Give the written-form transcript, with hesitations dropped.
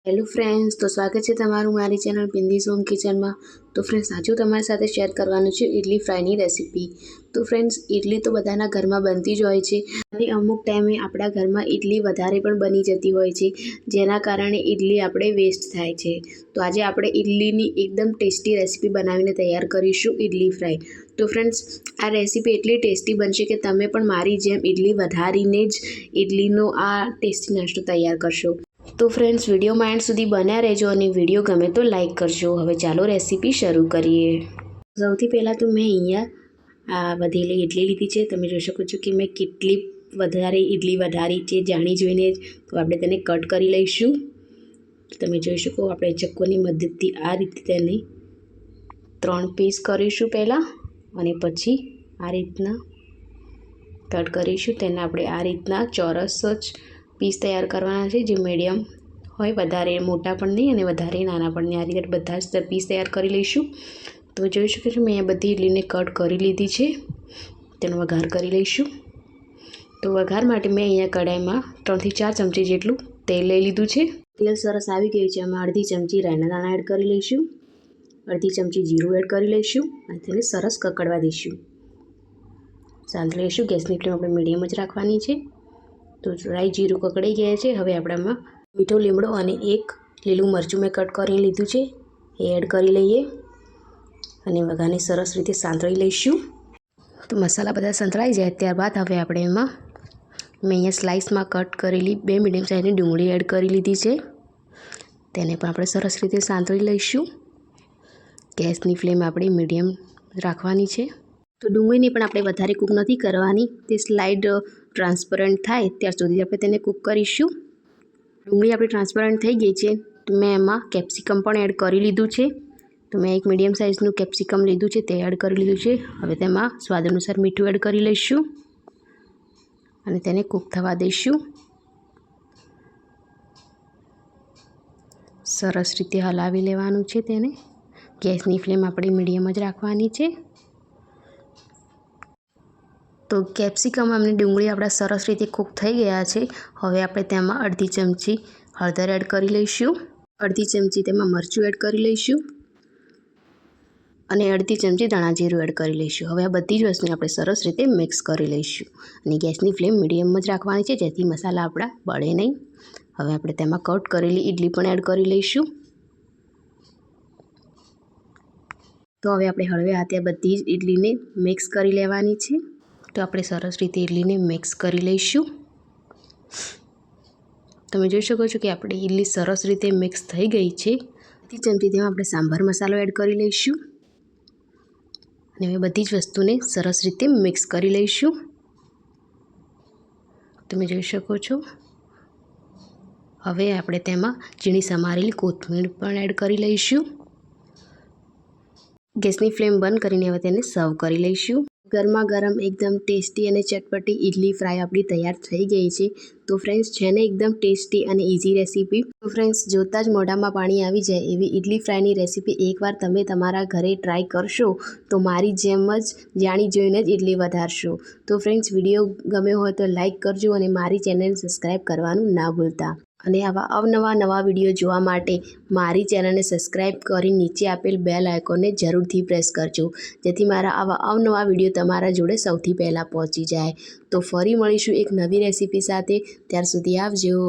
Hello friends, તો સ્વાગત છે તમારું મારી ચેનલ પિંદીઝ હોમ કિચનમાં। તો ફ્રેન્ડ્સ, આજે હું તમારી સાથે શેર કરવાનું છે ઇડલી ફ્રાયની રેસીપી। તો ફ્રેન્ડ્સ, ઇડલી તો બધાના ઘરમાં બનતી જ હોય છે અને અમુક ટાઈમે આપણા ઘરમાં ઇડલી વધારે પણ બની જતી હોય છે, જેના કારણે ઇડલી આપણે વેસ્ટ થાય છે। તો આજે આપણે ઇડલીની એકદમ ટેસ્ટી રેસીપી બનાવીને તૈયાર કરીશું, ઇડલી ફ્રાય। તો ફ્રેન્ડ્સ, આ રેસીપી એટલી ટેસ્ટી બનશે કે તમે પણ મારી જેમ ઇડલી વધારીને જ ઇડલીનો આ ટેસ્ટી નાસ્તો તૈયાર કરશો। તો ફ્રેન્ડ્સ, વિડીયોમાં એન્ડ સુધી બન્યા રહેજો અને વિડીયો ગમે તો લાઇક કરજો। હવે ચાલો રેસીપી શરૂ કરીએ। સૌથી પહેલાં તો મેં અહીંયા આ વધેલી ઇડલી લીધી છે। તમે જોઈ શકો છો કે મેં કેટલી વધારે ઇડલી વધારી છે, જાણી જોઈને જ। તો આપણે તેને કટ કરી લઈશું। તમે જોઈ શકો, આપણે ચક્કોની મદદથી આ રીતે તેને 3 પીસ કરીશું પહેલાં, અને પછી આ રીતના કટ કરીશું। તેને આપણે આ રીતના ચોરસ જ પીસ તૈયાર કરવાના છે, જે મીડિયમ હોય, વધારે મોટા પણ નહીં અને વધારે નાના પણ નહીં। આ રીતે બધા જ પીસ તૈયાર કરી લઈશું। તો જોઈ શકો છો, મેં અહીંયા બધી ઇડલીને કટ કરી લીધી છે। તેનો વઘાર કરી લઈશું। તો વઘાર માટે મેં અહીંયા કઢાઈમાં 3 થી 4 ચમચી જેટલું તેલ લઈ લીધું છે। તેલ સરસ આવી ગયું છે। અમે અડધી ચમચી રાઈના દાણા એડ કરી લઈશું, અડધી ચમચી જીરું એડ કરી લઈશું અને તેને સરસ કકડવા દઈશું, સાંતળી લઈશું। ગેસની ફ્લેમ આપણે મીડિયમ જ રાખવાની છે। તો રાઈ જીરું કકડાઈ ગયા છે। હવે આપણામાં મીઠો લીમડો અને 1 લીલું મરચું મેં કટ કરી લીધું છે, એ એડ કરી લઈએ અને વઘારને સરસ રીતે સાંતળી લઈશું। તો મસાલા બધા સંતળાઈ જાય ત્યારબાદ હવે આપણે એમાં મેં અહીંયા સ્લાઇસમાં કટ કરેલી 2 મીડિયમ સાઇઝની ડુંગળી એડ કરી લીધી છે। તેને પણ આપણે સરસ રીતે સાંતળી લઈશું। ગેસની ફ્લેમ આપણે મીડિયમ રાખવાની છે। તો ડુંગળીને પણ આપણે વધારે કૂક નથી કરવાની, તે સ્લાઇડ ટ્રાન્સપરન્ટ થાય ત્યાર સુધી આપણે તેને કૂક કરીશું। ડુંગળી આપણી ટ્રાન્સપરન્ટ થઈ ગઈ છે, તો મેં એમાં કેપ્સિકમ પણ એડ કરી લીધું છે। તો મેં એક મીડિયમ સાઇઝનું કેપ્સિકમ લીધું છે, તે એડ કરી લીધું છે। હવે તેમાં સ્વાદ અનુસાર મીઠું એડ કરી લઈશું અને તેને કૂક થવા દઈશું। સરસ રીતે હલાવી લેવાનું છે તેને। ગેસની ફ્લેમ આપણે મીડિયમ જ રાખવાની છે। તો કેપ્સિકમ અને ડુંગળી આપણા સરસ રીતે કૂક થઈ ગયા છે। હવે આપણે તેમાં અડધી ચમચી હળદર એડ કરી લઈશું, અડધી ચમચી તેમાં મરચું એડ કરી લઈશું અને અડધી ચમચી ધાણા જીરું એડ કરી લઈશું। હવે આ બધી જ વસ્તુને આપણે સરસ રીતે મિક્સ કરી લઈશું અને ગેસની ફ્લેમ મીડિયમ જ રાખવાની છે, જેથી મસાલા આપણા બળે નહીં। હવે આપણે તેમાં કટ કરેલી ઇડલી પણ એડ કરી લઈશું। તો હવે આપણે હળવે હાથે બધી જ ઇડલીને મિક્સ કરી લેવાની છે। તો આપણે સરસ રીતે ઇડલીને મિક્સ કરી લઈશું। તમે જોઈ શકો છો કે આપણી ઇડલી સરસ રીતે મિક્સ થઈ ગઈ છે। અડધી ચમચી તેમાં આપણે સાંભાર મસાલો એડ કરી લઈશું અને હવે બધી જ વસ્તુને સરસ રીતે મિક્સ કરી લઈશું। તમે જોઈ શકો છો। હવે આપણે તેમાં ઝીણી સમારેલી કોથમીર પણ એડ કરી લઈશું। ગેસની ફ્લેમ બંધ કરીને હવે તેને સર્વ કરી લઈશું। ગરમા ગરમ એકદમ ટેસ્ટી અને ચટપટી ઇડલી ફ્રાય આપણી તૈયાર થઈ ગઈ છે। તો ફ્રેન્ડ્સ, છે ને એકદમ ટેસ્ટી અને ઇઝી રેસીપી। તો ફ્રેન્ડ્સ, જોતાં જ મોઢામાં પાણી આવી જાય એવી ઇડલી ફ્રાયની રેસીપી એકવાર તમે તમારા ઘરે ટ્રાય કરશો તો મારી જેમ જ જાણી જોઈને જ ઇડલી વધારશો। તો ફ્રેન્ડ્સ, વિડીયો ગમ્યો હોય તો લાઇક કરજો અને મારી ચેનલ સબસ્ક્રાઈબ કરવાનું ના ભૂલતા। અને આવા અવનવા વિડીયો જોવા માટે મારી ચેનલને સબસ્ક્રાઈબ કરી નીચે આપેલ બેલ આઇકોનને જરૂરથી પ્રેસ કરજો, જેથી મારા આવા અવનવા વિડીયો તમારા જોડે સૌથી પહેલાં પહોંચી જાય। તો ફરી મળીશું એક નવી રેસીપી સાથે, ત્યાર સુધી આવજો।